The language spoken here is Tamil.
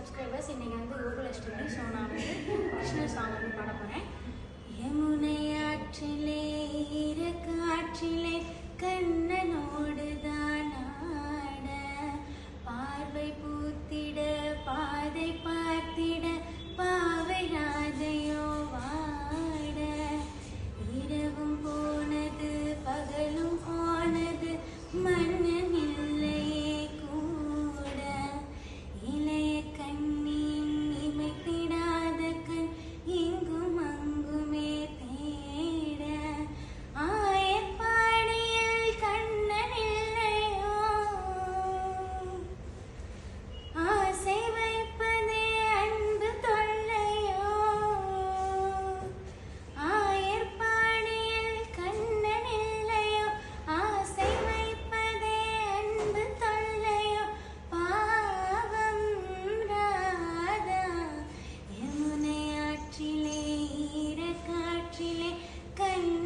சப்ஸ்கிரைபர்ஸ். இன்றைக்கி வந்து கோகுலஷ்டமி. ஸோ நான் வந்து கிருஷ்ணர் சாங் வந்து பாட போகிறேன். யமுனை ஆற்றிலே ஈரக்காற்றிலே கண்ணனோடு தான் ஆட, பார்வை பூத்திட பாதை பார்த்திட பாவை ராதையோ வாட, இரவும் போனது பகலும் போனது மன்னன் இல்லையே கூட, இளைய கண்ணின் இமைத்திடாத கண் இங்கும் அங்குமே தேட, ஆயப்பாடியில் கண்ணன் இல்லையோ, ஆசை வைப்பதே அன்பு தொல்லையோ, ஆயர்பாடியில் கண்ணன் இல்லையோ, ஆசை வைப்பதே அன்பு தொல்லையோ, பாவம் ராதா. யமுனை ஆற்றிலே ஈரக்காற்றிலே கண்ணன்